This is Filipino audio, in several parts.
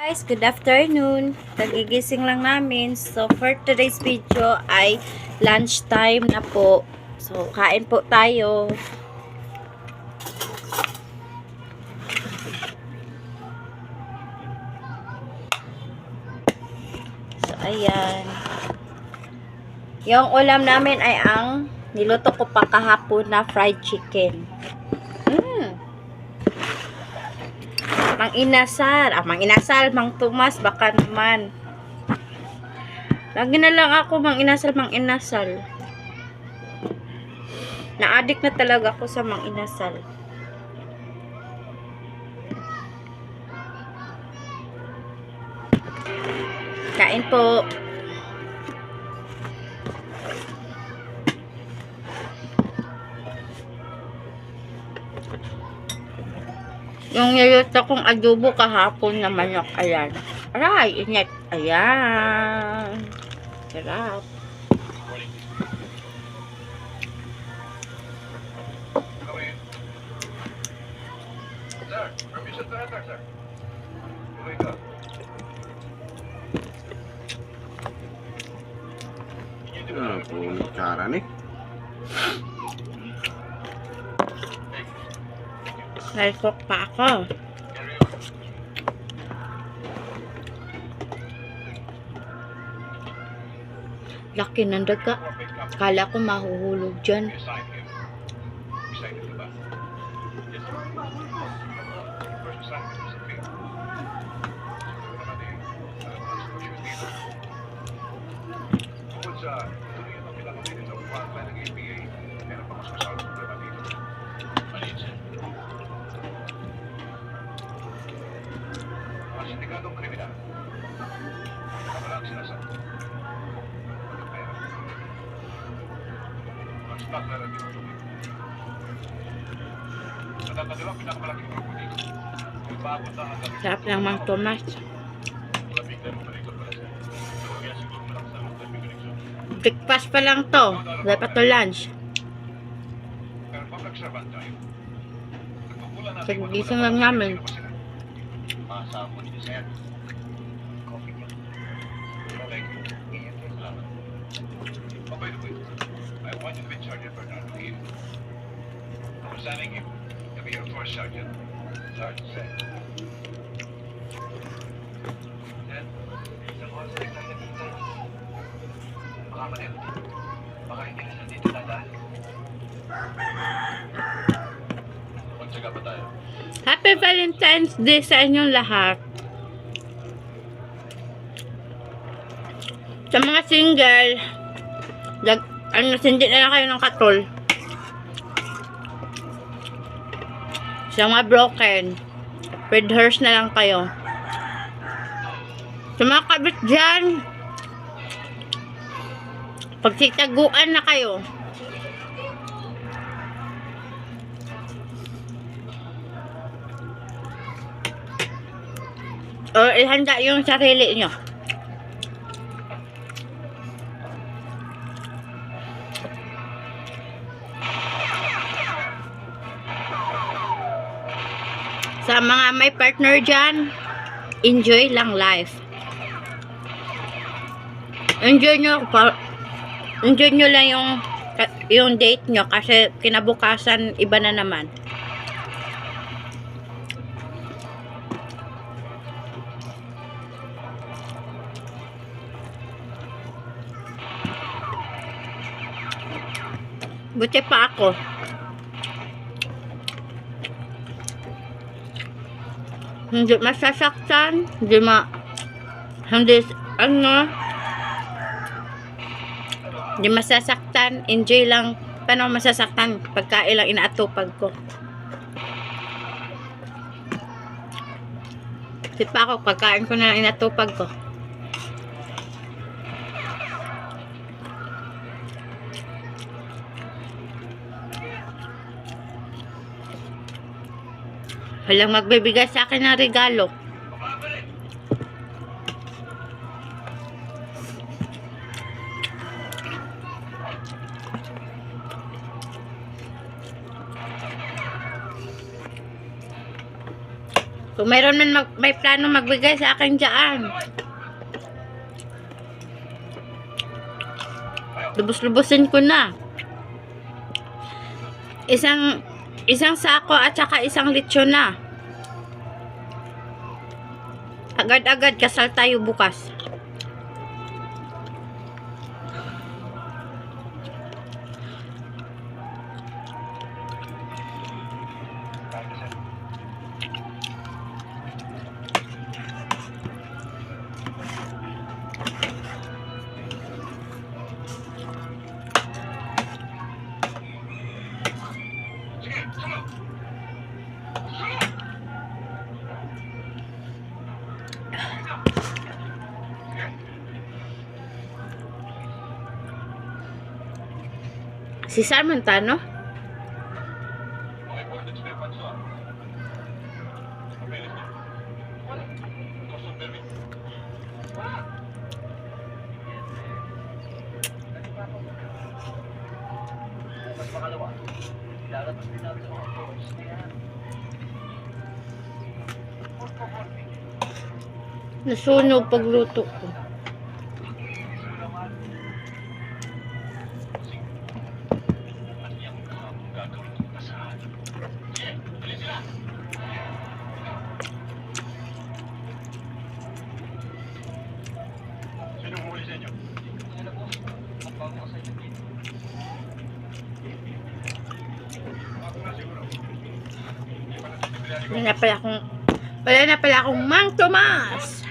Guys, good afternoon. Nagigising lang namin. So, for today's video ay lunch time na po. So, kain po tayo. So, ayan. Yung ulam namin ay ang niluto ko pa kahapon na fried chicken. Mang Inasal. Mang Inasal, Mang Tomas, baka naman. Lagi na lang ako Mang Inasal, Mang Inasal. Na-addict na talaga ako sa Mang Inasal. Kain po. Yung niluto kong adobo kahapon na manok. Ayan. Aray, init. Ayan. Sarap. Sir, permission to enter, sir. Tuloy ka. Puno cara nih. Nalcook pa ako. Laki ng daga. Kala ko mahuhulog dyan. Excited ka ba? Yes, sir. First assignment was a fail. Siguro naman exposure dito. Tungkol sa tuloy ang pinakabili ng frontline ng APA, meron pa mas masalang problema dito. Maliit, sir. Mga sindikadong kriminal. Wala ang sinasabi. Pagkapera. Ang stock na rin tinutuloy. Natatagal pinakamalaking grupo dito. May bago na ang gabi. Sarap ng Mang Tomas. Labing na rin balik pala siya. Kaya siguro malaki sa mga labing koneksyon. Breakfast pa lang to. Dapat to lunch. Pero pag nagservan tayo, nagpapulan natin Kasi gising lang namin. Maasahan mo ni Sir. Coffee niyo. Thank you. Salamat. Oh, by the way, I want you to be Sergeant Bernardo Hill. I'm assigning you to be your first sergeant. Sergeant Sir. Then, isang oras na tayo nakita. Baka manil. Baka hindi na dito dadaan. Magtsaga pa tayo. Happy Valentine's Day sa inyong lahat. Sa mga single, hindi na lang kayo ng katol. Sa mga broken, red horse na lang kayo. Sa mga kabit dyan, pagsitaguan na kayo. O ihanda yung sarili nyo. Sa mga may partner dyan, enjoy lang life. Enjoy nyo lang yung date nyo kasi kinabukasan iba na naman. Buti pa ako. Hindi masasaktan, hindi masasaktan, enjoy lang. Paano masasaktan? Pagkain lang inaatupag ko. Buti pa ako, pagkain ko na lang inatupag ko. Walang magbibigay sa akin ng regalo. Kung mayroon man may plano magbigay sa akin dyan. Lubos-lubosin ko na. Isang sako at saka isang lechon na. Agad-agad kasal tayo bukas. Si Samantano? Nasunog pagluto ko. Sino huli sa inyo? Wala na pala akong Mang Tomas.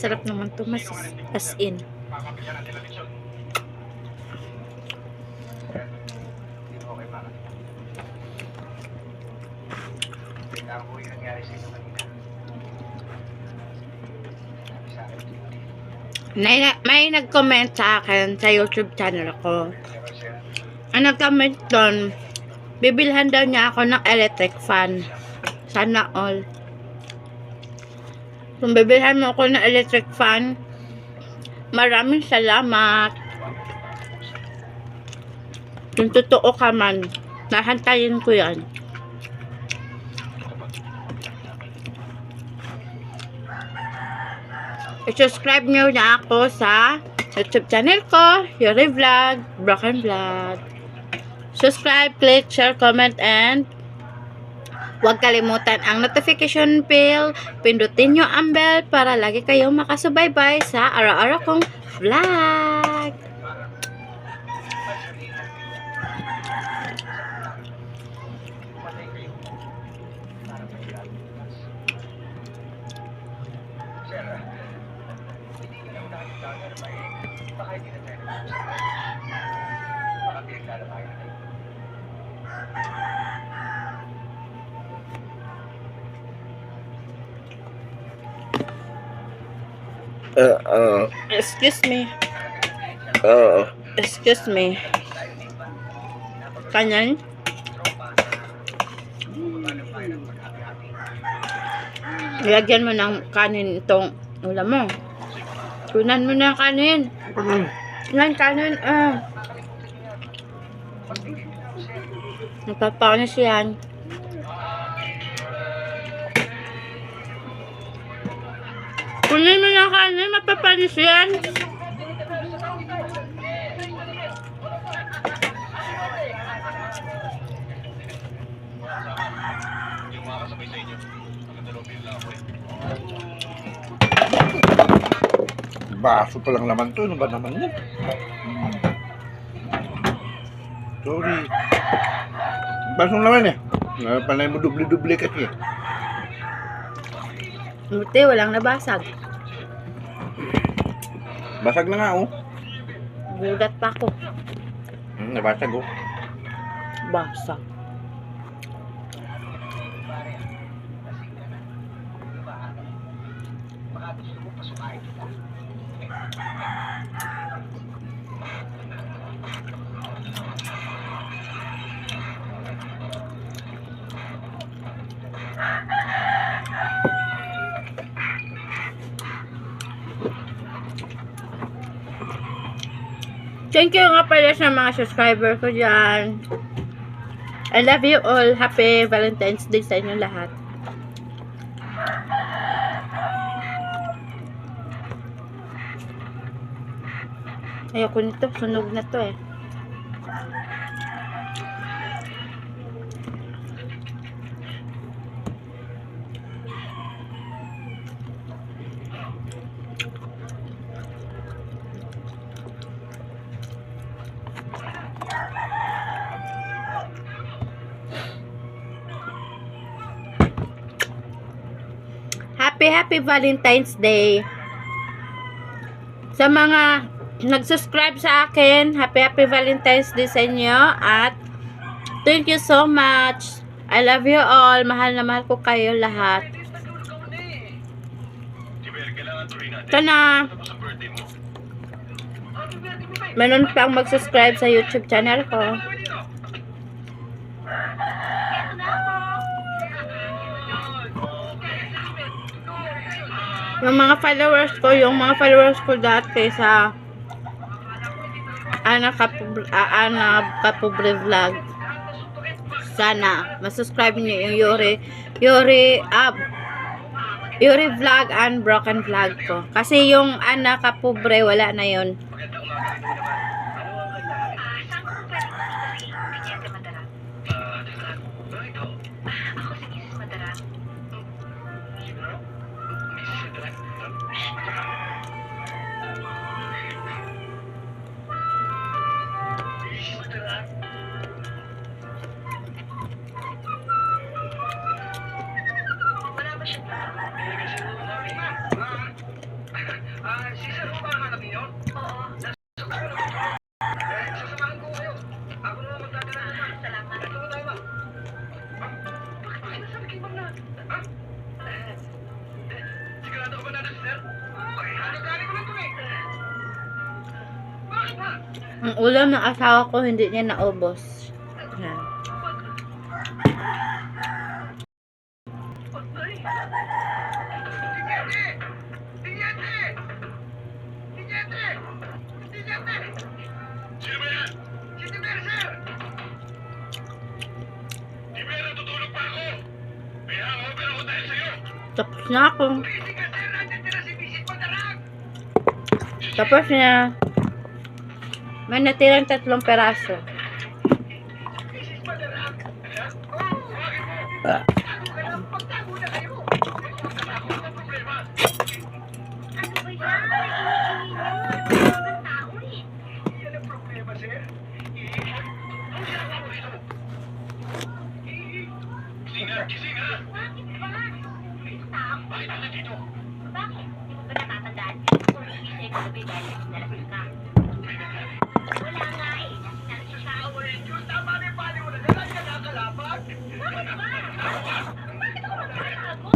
Sarap naman Tomas. As in. Papapigyan natin ang leksyon. Okay, para. Tingnan ko yung nangyari sa inyo kanina. Sa akin, May nag-comment sa akin sa YouTube channel ko. Ang nag-comment doon, bibilhan daw niya ako ng electric fan. Sana all. Kung bibilhan mo ako ng electric fan, maraming salamat. Kung totoo ka man, nahantayin ko yan. I-subscribe nyo na ako sa YouTube channel ko, Yuri Vlog, Broken Vlog. Subscribe, click, share, comment, and huwag kalimutan ang notification bell. Pindutin nyo ang bell para lagi kayong makasubaybay sa araw-araw kong vlog. Excuse me. Excuse me. Kanan? Lagyan mo ng kanin itong ulam mo. Tunan mo na kanin. Kanin. Nagpapanis yan. Kunin mo na kanin, mapapanis yan. yung mga kasabay sa inyo, nakadalawin lang ako eh. Baso pa lang naman to. Ano ba naman yan? Sorry. Basong naman eh. Panay mo dubli-dubli kasi. Buti, walang nabasag. Basag na nga oh. Gulat pa ako. Nabasag oh. Basag. Thank you nga pala sa mga subscriber ko dyan. I love you all. Happy Valentine's Day sa inyo lahat. Ayoko nito. Sunog na to eh. Happy Valentine's Day. Sa mga nag-subscribe sa akin, happy Valentine's Day sa inyo at thank you so much. I love you all. Mahal na mahal ko kayo lahat. Sana meron pang mag-subscribe sa YouTube channel ko. Yung mga followers ko dati sa Ana Kapobre Vlog. Sana masubscribe niyo yung Yuri Vlog and Broken Vlog ko. Kasi yung Ana Kapobre wala na yun. Ang ulam ng asawa ko hindi niya naubos. Yan. Sino ba yan? Si Tiber, sir! Tiber, tutulog pa ako! May hangover ako dahil sa'yo! Tapos na ako. Busy ka, sir! Nandiyan na si Bisit Padarang! Tapos na. May natirang 3 peraso. Bisit Padarang! Oo, bakit mo? Ano ka lang? Pagtago na kayo! Ako ang problema! Ano ba yan? Iniinom ng tao eh. Yan ang problema, sir. Ang ginagawa mo rito? Gising na! Gising na! Bakit ba? Tao? Bakit ka dito? Bakit? Di mo ba natatandaan? Kung iisay ko gabi dahil nalasing ka. Wala nga eh. Nalasing ka. Diyos, tama na yung pali mo na lang ka nakakalapag! Bakit ba? Bakit ako magkakago?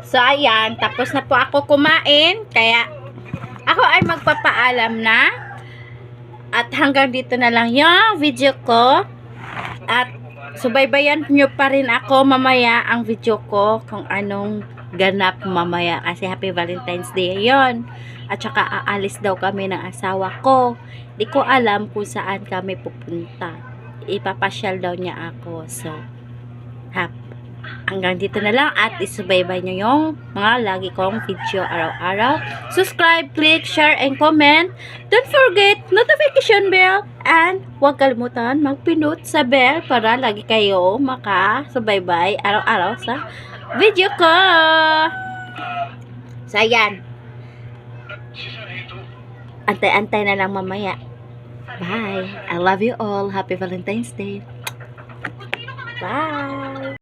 So, ayan. Tapos na po ako kumain. Kaya, ako ay magpapaalam na. At hanggang dito na lang yung video ko. At subaybayan nyo pa rin ako mamaya ang video ko kung anong ganap mamaya. Kasi Happy Valentine's Day yon. At saka aalis daw kami ng asawa ko. Di ko alam kung saan kami pupunta. Ipapasyal daw niya ako. So, hanggang dito na lang at isubaybay nyo yung mga lagi kong video araw-araw. Subscribe, click, share, and comment. Don't forget notification bell and huwag kalimutan magpindot sa bell para lagi kayo makasubaybay araw-araw sa video ko. So, ayan. Si Sarito. Antay-antay na lang mamaya. Bye. I love you all. Happy Valentine's Day. Bye.